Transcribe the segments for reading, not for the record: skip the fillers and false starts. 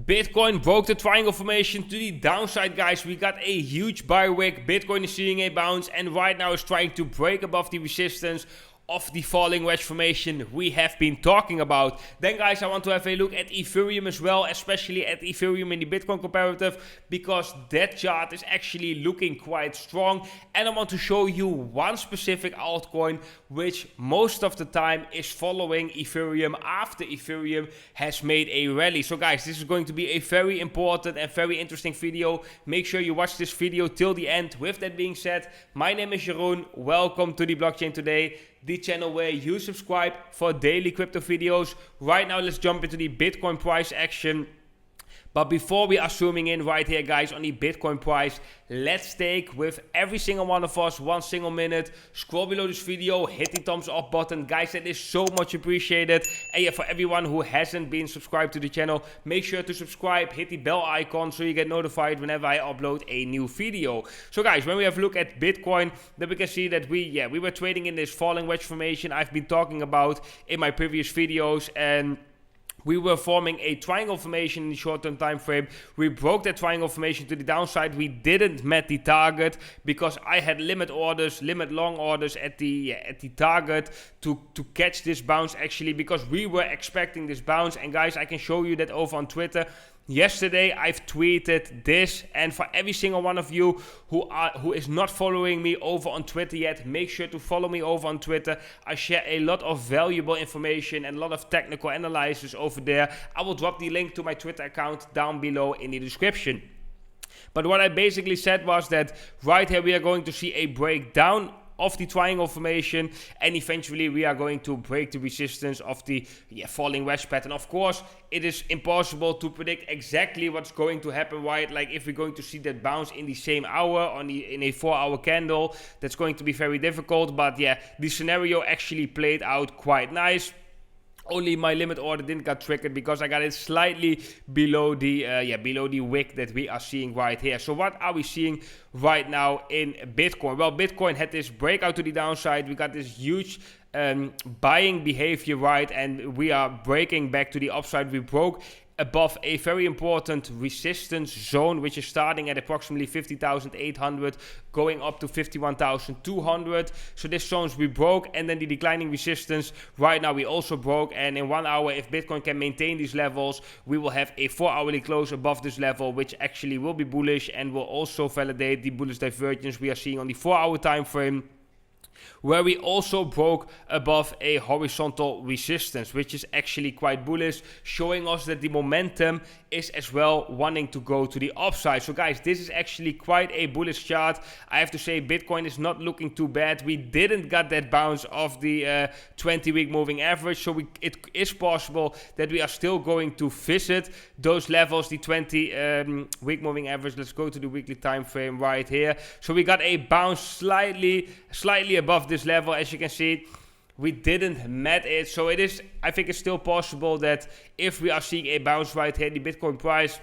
Bitcoin broke the triangle formation to the downside, guys. We got a huge buy wick. Bitcoin is seeing a bounce and right now is trying to break above the resistance of the falling wedge formation we have been talking about. Then, guys, I want to have a look at Ethereum as well, especially at Ethereum in the Bitcoin comparative, because that chart is actually looking quite strong. And I want to show you one specific altcoin which most of the time is following Ethereum after Ethereum has made a rally. So, guys, this is going to be a very important and very interesting video. Make sure you watch this video till the end. With that being said, my name is Jeroen. Welcome to the Blockchain Today, the channel where you subscribe for daily crypto videos. Right now, let's jump into the Bitcoin price action. But before we are zooming in right here, guys, on the Bitcoin price, let's take with every single one of us 1 single minute. Scroll below this video, hit the thumbs up button. Guys, that is so much appreciated. And yeah, for everyone who hasn't been subscribed to the channel, make sure to subscribe, hit the bell icon so you get notified whenever I upload a new video. So, guys, when we have a look at Bitcoin, then we can see that we were trading in this falling wedge formation I've been talking about in my previous videos, and we were forming a triangle formation in the short-term time frame. We broke that triangle formation to the downside. We didn't met the target because I had limit long orders at the target to catch this bounce, actually, because we were expecting this bounce. And guys, I can show you that over on Twitter. Yesterday I've tweeted this, and for every single one of you who is not following me over on Twitter yet, make sure to follow me over on Twitter. I share a lot of valuable information and a lot of technical analysis over there. I will drop the link to my Twitter account down below in the description. But what I basically said was that right here we are going to see a breakdown of the triangle formation, and eventually we are going to break the resistance of the falling wedge pattern. Of course, it is impossible to predict exactly what's going to happen, right? Like if we're going to see that bounce in the same hour in a 4-hour candle, that's going to be very difficult. But yeah, the scenario actually played out quite nice. Only my limit order didn't get triggered because I got it slightly below the wick that we are seeing right here. So what are we seeing right now in Bitcoin? Well, Bitcoin had this breakout to the downside. We got this huge buying behavior, right? And we are breaking back to the upside. We broke above a very important resistance zone, which is starting at approximately 50,800, going up to 51,200. So this zones we broke, and then the declining resistance right now we also broke. And in 1 hour, if Bitcoin can maintain these levels, we will have a 4-hourly close above this level, which actually will be bullish and will also validate the bullish divergence we are seeing on the 4-hour time frame, where we also broke above a horizontal resistance, which is actually quite bullish, showing us that the momentum is as well wanting to go to the upside. So guys, this is actually quite a bullish chart. I have to say Bitcoin is not looking too bad. We didn't get that bounce of the 20-week moving average, so it is possible that we are still going to visit those levels, the 20-week moving average. Let's go to the weekly time frame right here. So we got a bounce slightly above this level. As you can see, we didn't met it, so it is, I think it's still possible that if we are seeing a bounce right here, the Bitcoin price,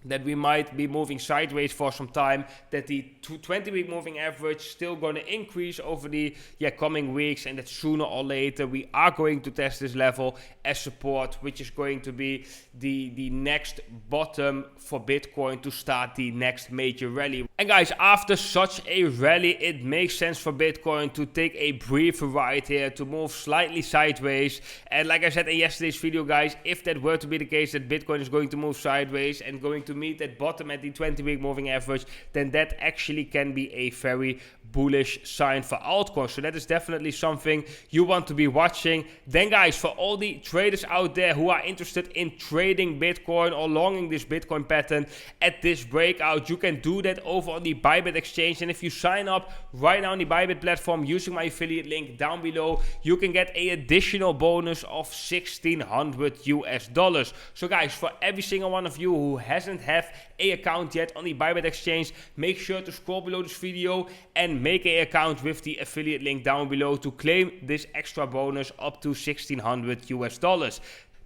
that we might be moving sideways for some time, that the 20-week moving average still going to increase over the coming weeks, and that sooner or later we are going to test this level as support, which is going to be the next bottom for Bitcoin to start the next major rally. And guys, after such a rally, it makes sense for Bitcoin to take a breather right here, to move slightly sideways. And like I said in yesterday's video, guys, if that were to be the case, that Bitcoin is going to move sideways and going to meet that bottom at the 20-week moving average, then that actually can be a very bullish sign for altcoins. So that is definitely something you want to be watching. Then guys, for all the traders out there who are interested in trading Bitcoin or longing this Bitcoin pattern at this breakout, you can do that over on the Bybit exchange. And if you sign up right now on the Bybit platform using my affiliate link down below, you can get an additional bonus of $1,600. So guys, for every single one of you who hasn't have a account yet on the Bybit exchange, make sure to scroll below this video and make an account with the affiliate link down below to claim this extra bonus up to $1,600.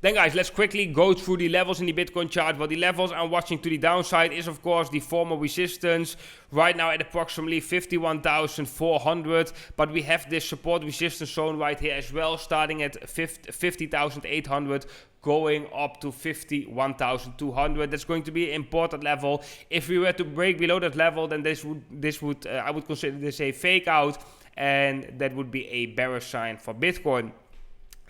Then guys, let's quickly go through the levels in the Bitcoin chart. Well, the levels I'm watching to the downside is of course the former resistance, right now at approximately 51,400, but we have this support resistance zone right here as well, starting at 50,800, going up to 51,200. That's going to be an important level. If we were to break below that level, then this would I would consider this a fake out, and that would be a bearish sign for Bitcoin.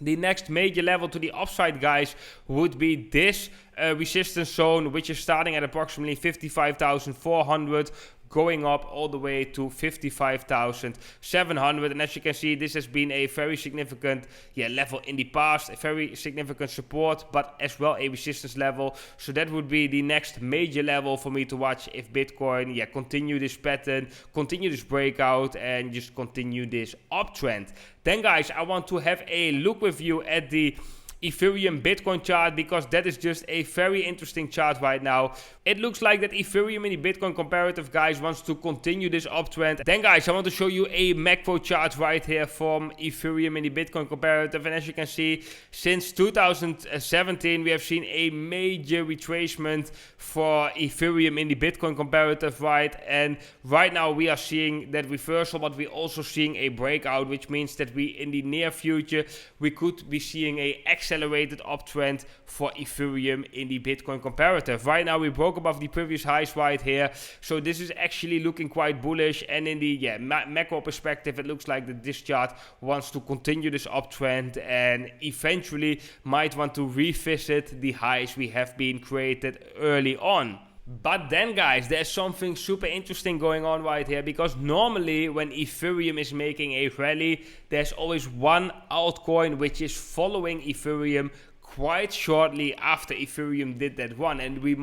The next major level to the upside, guys, would be this resistance zone, which is starting at approximately 55,400, going up all the way to 55,700. And as you can see, this has been a very significant level in the past, a very significant support, but as well a resistance level. So that would be the next major level for me to watch if Bitcoin continue this pattern, continue this breakout, and just continue this uptrend. Then guys, I want to have a look with you at the Ethereum Bitcoin chart, because that is just a very interesting chart right now. It looks like that Ethereum in the Bitcoin comparative, guys, wants to continue this uptrend. Then guys, I want to show you a macro chart right here from Ethereum in the Bitcoin comparative. And as you can see, since 2017 we have seen a major retracement for Ethereum in the Bitcoin comparative, right? And right now we are seeing that reversal, but we're also seeing a breakout, which means that we in the near future we could be seeing a accelerated uptrend for Ethereum in the Bitcoin comparative. Right now we broke above the previous highs right here, so this is actually looking quite bullish. And in the macro perspective, it looks like that this chart wants to continue this uptrend and eventually might want to revisit the highs we have been created early on. But then guys, there's something super interesting going on right here, because normally when Ethereum is making a rally, there's always one altcoin which is following Ethereum quite shortly after Ethereum did that one, and we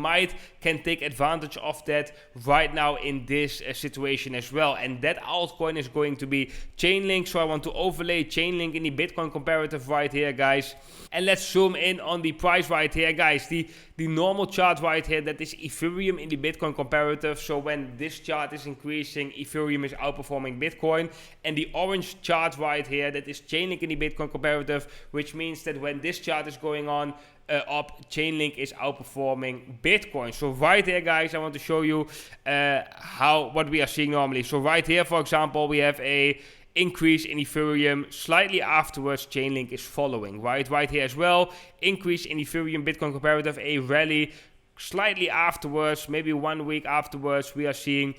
can take advantage of that right now in this situation as well. And that altcoin is going to be Chainlink. So I want to overlay Chainlink in the Bitcoin comparative right here, guys. And let's zoom in on the price right here, guys. The normal chart right here, that is Ethereum in the Bitcoin comparative. So when this chart is increasing, Ethereum is outperforming Bitcoin. And the orange chart right here, that is Chainlink in the Bitcoin comparative, which means that when this chart is going on up, Chainlink is outperforming Bitcoin. So right here, guys, I want to show you what we are seeing normally. So right here, for example, we have a increase in Ethereum. Slightly afterwards, Chainlink is following. Right here as well, increase in Ethereum Bitcoin comparative, a rally. Slightly afterwards, maybe 1 week afterwards, we are seeing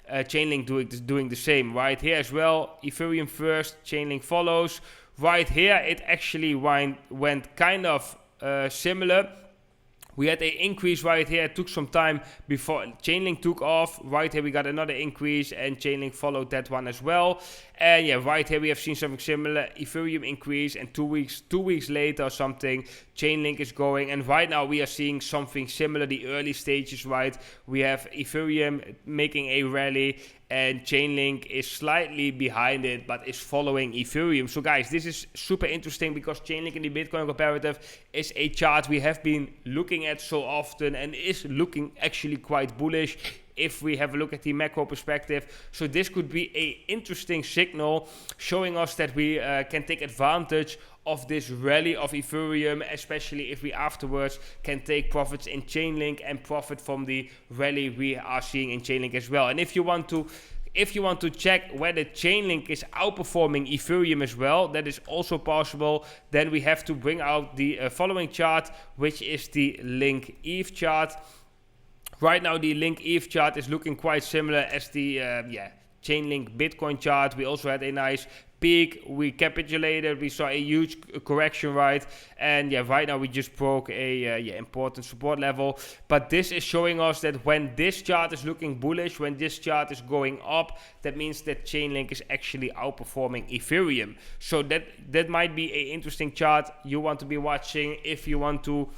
Chainlink doing the same. Right here as well, Ethereum first, Chainlink follows. Right here, it actually went kind of similar. We had an increase right here. It took some time before Chainlink took off. Right here we got another increase, and Chainlink followed that one as well. And right here we have seen something similar. Ethereum increase, and 2 weeks later or something, Chainlink is going. And right now we are seeing something similar, the early stages, right? We have Ethereum making a rally, and Chainlink is slightly behind it, but is following Ethereum. So guys, this is super interesting, because Chainlink in the Bitcoin comparative is a chart we have been looking at so often, and is looking actually quite bullish if we have a look at the macro perspective. So this could be an interesting signal showing us that we can take advantage of this rally of Ethereum, especially if we afterwards can take profits in Chainlink and profit from the rally we are seeing in Chainlink as well. And if you want to check whether Chainlink is outperforming Ethereum as well, that is also possible. Then we have to bring out the following chart, which is the Link ETH chart. Right now the Link ETH chart is looking quite similar as the Chainlink Bitcoin chart. We also had a nice peak, we capitulated, we saw a huge correction, right? And right now we just broke a important support level. But this is showing us that when this chart is looking bullish, when this chart is going up, that means that Chainlink is actually outperforming Ethereum. So that might be an interesting chart you want to be watching if you want to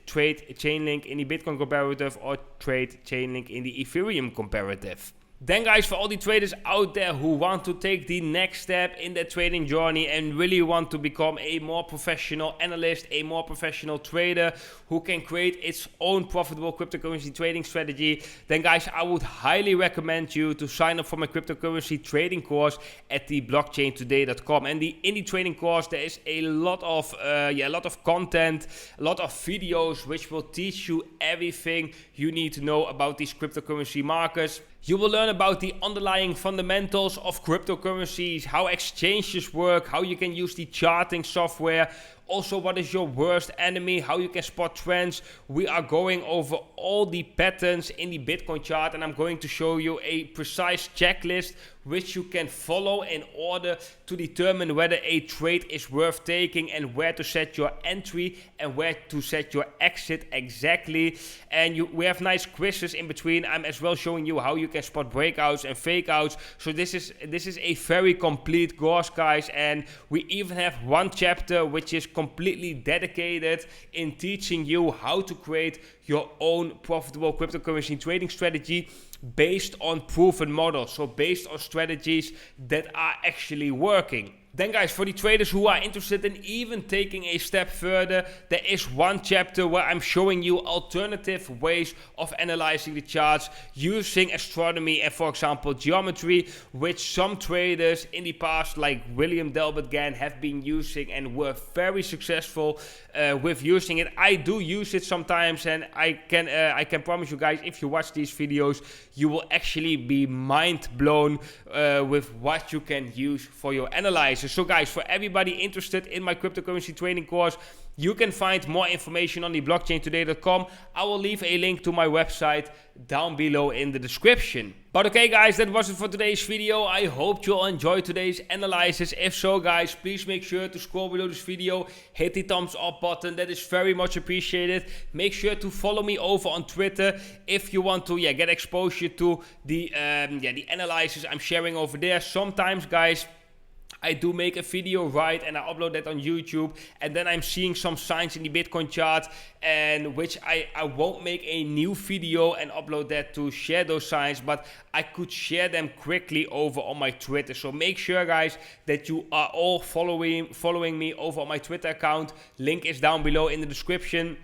trade Chainlink in the Bitcoin comparative or trade Chainlink in the Ethereum comparative. Then guys, for all the traders out there who want to take the next step in their trading journey and really want to become a more professional analyst, a more professional trader who can create its own profitable cryptocurrency trading strategy, then guys, I would highly recommend you to sign up for my cryptocurrency trading course at the blockchaintoday.com. And in the trading course, there is a lot of content, a lot of videos which will teach you everything you need to know about these cryptocurrency markets. You will learn about the underlying fundamentals of cryptocurrencies, how exchanges work, how you can use the charting software, also what is your worst enemy, how you can spot trends. We are going over all the patterns in the Bitcoin chart, and I'm going to show you a precise checklist which you can follow in order to determine whether a trade is worth taking and where to set your entry and where to set your exit exactly. And we have nice quizzes in between. I'm as well showing you how you can spot breakouts and fake outs. So this is a very complete course, guys, and we even have one chapter which is completely dedicated in teaching you how to create your own profitable cryptocurrency trading strategy based on proven models, so based on strategies that are actually working. Then guys, for the traders who are interested in even taking a step further, there is one chapter where I'm showing you alternative ways of analyzing the charts using astronomy and, for example, geometry, which some traders in the past, like William Delbert Gann, have been using and were very successful with using it. I do use it sometimes, and I can promise you guys, if you watch these videos, you will actually be mind blown with what you can use for your analysis. So guys, for everybody interested in my cryptocurrency trading course, you can find more information on the blockchaintoday.com. I will leave a link to my website down below in the description. But okay guys, that was it for today's video. I hope you all enjoyed today's analysis. If so guys, please make sure to scroll below this video, hit the thumbs up button. That is very much appreciated. Make sure to follow me over on Twitter if you want to get exposure to the analysis I'm sharing over there. Sometimes guys, I do make a video right and I upload that on YouTube, and then I'm seeing some signs in the Bitcoin chart, and which I won't make a new video and upload that to share those signs, but I could share them quickly over on my Twitter. So make sure guys that you are all following me over on my Twitter account. Link is down below in the description.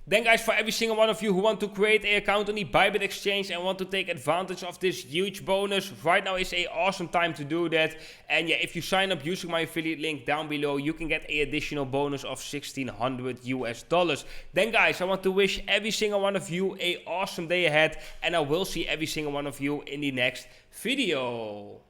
Then guys, for every single one of you who want to create an account on the Bybit exchange and want to take advantage of this huge bonus, right now is an awesome time to do that. And yeah, if you sign up using my affiliate link down below, you can get an additional bonus of $1,600 US. Then guys, I want to wish every single one of you an awesome day ahead, and I will see every single one of you in the next video.